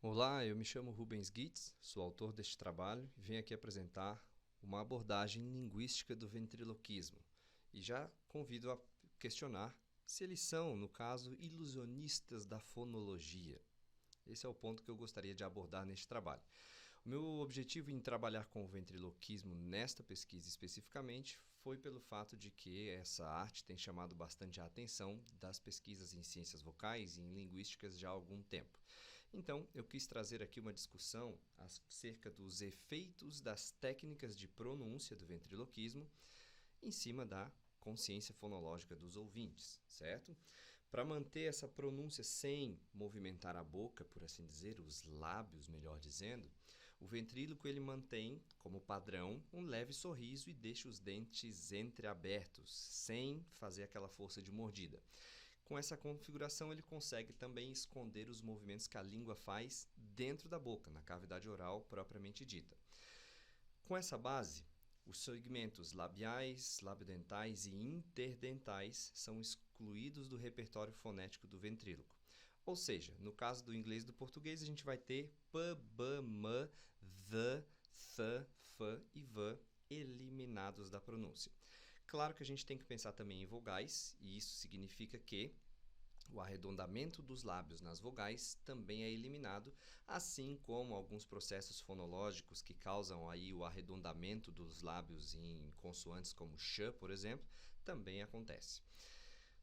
Olá, eu me chamo Rubens Gitz, sou autor deste trabalho e venho aqui apresentar uma abordagem linguística do ventriloquismo. E já convido a questionar se eles são, no caso, ilusionistas da fonologia. Esse é o ponto que eu gostaria de abordar neste trabalho. O meu objetivo em trabalhar com o ventriloquismo nesta pesquisa especificamente foi pelo fato de que essa arte tem chamado bastante a atenção das pesquisas em ciências vocais e em linguísticas já há algum tempo. Então, eu quis trazer aqui uma discussão acerca dos efeitos das técnicas de pronúncia do ventriloquismo em cima da consciência fonológica dos ouvintes, certo? Para manter essa pronúncia sem movimentar a boca, por assim dizer, os lábios, melhor dizendo, o ventríloco ele mantém como padrão um leve sorriso e deixa os dentes entreabertos, sem fazer aquela força de mordida. Com essa configuração, ele consegue também esconder os movimentos que a língua faz dentro da boca, na cavidade oral propriamente dita. Com essa base, os segmentos labiais, labiodentais e interdentais são excluídos do repertório fonético do ventríloco. Ou seja, no caso do inglês e do português, a gente vai ter p, b, m, the, th, f e v eliminados da pronúncia. Claro que a gente tem que pensar também em vogais, e isso significa que o arredondamento dos lábios nas vogais também é eliminado, assim como alguns processos fonológicos que causam aí o arredondamento dos lábios em consoantes como ch, por exemplo, também acontece.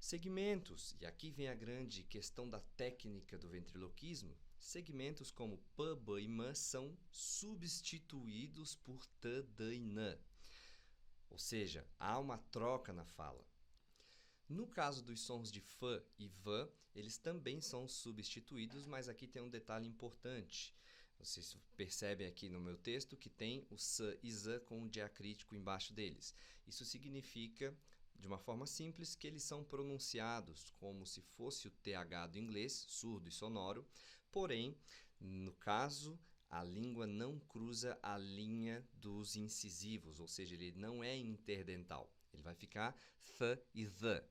Segmentos, e aqui vem a grande questão da técnica do ventriloquismo, segmentos como p, b e m são substituídos por t, d e n. Ou seja, há uma troca na fala. No caso dos sons de f e v, eles também são substituídos, mas aqui tem um detalhe importante. Vocês percebem aqui no meu texto que tem o s e z com um diacrítico embaixo deles. Isso significa, de uma forma simples, que eles são pronunciados como se fosse o TH do inglês, surdo e sonoro, porém, no caso, a língua não cruza a linha dos incisivos, ou seja, ele não é interdental. Ele vai ficar th e the.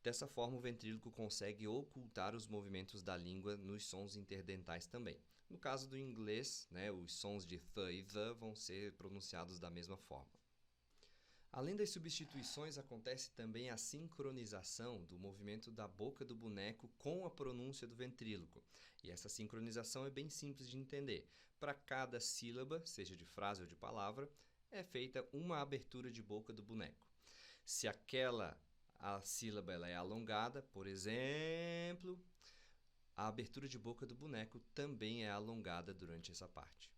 Dessa forma, o ventríloco consegue ocultar os movimentos da língua nos sons interdentais também. No caso do inglês, os sons de th e the vão ser pronunciados da mesma forma. Além das substituições, acontece também a sincronização do movimento da boca do boneco com a pronúncia do ventríloco. E essa sincronização é bem simples de entender. Para cada sílaba, seja de frase ou de palavra, é feita uma abertura de boca do boneco. Se a sílaba ela é alongada, por exemplo, a abertura de boca do boneco também é alongada durante essa parte.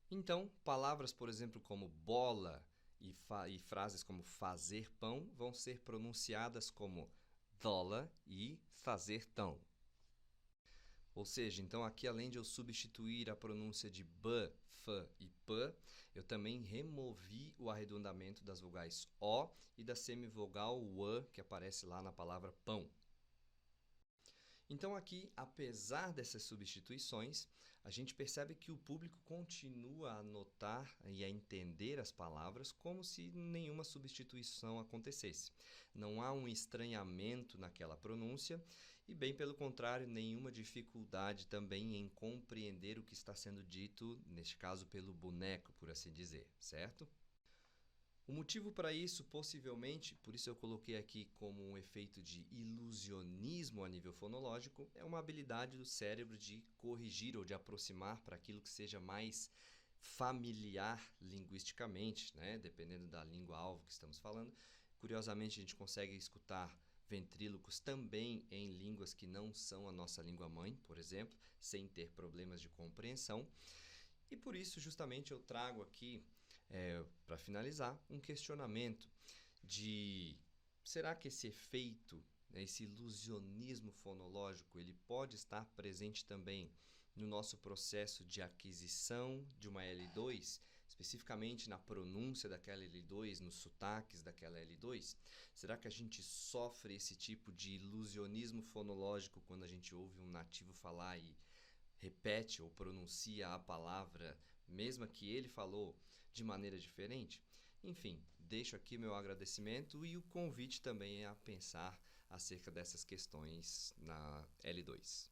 Então, palavras, por exemplo, como bola e frases como fazer pão vão ser pronunciadas como dola e fazer tão. Ou seja, então aqui além de eu substituir a pronúncia de b, f e p, eu também removi o arredondamento das vogais o e da semivogal o, que aparece lá na palavra pão. Então aqui, apesar dessas substituições, a gente percebe que o público continua a notar e a entender as palavras como se nenhuma substituição acontecesse. Não há um estranhamento naquela pronúncia e, bem pelo contrário, nenhuma dificuldade também em compreender o que está sendo dito, neste caso pelo boneco, por assim dizer, certo? O motivo para isso, possivelmente, por isso eu coloquei aqui como um efeito de ilusionismo a nível fonológico, é uma habilidade do cérebro de corrigir ou de aproximar para aquilo que seja mais familiar linguisticamente, dependendo da língua-alvo que estamos falando. Curiosamente, a gente consegue escutar ventrílocos também em línguas que não são a nossa língua-mãe, por exemplo, sem ter problemas de compreensão. E por isso, justamente, eu trago aqui, para finalizar, um questionamento de será que esse efeito, esse ilusionismo fonológico, ele pode estar presente também no nosso processo de aquisição de uma L2, especificamente na pronúncia daquela L2, nos sotaques daquela L2? Será que a gente sofre esse tipo de ilusionismo fonológico quando a gente ouve um nativo falar e repete ou pronuncia a palavra, mesmo que ele falou de maneira diferente? Enfim, deixo aqui meu agradecimento e o convite também a pensar acerca dessas questões na L2.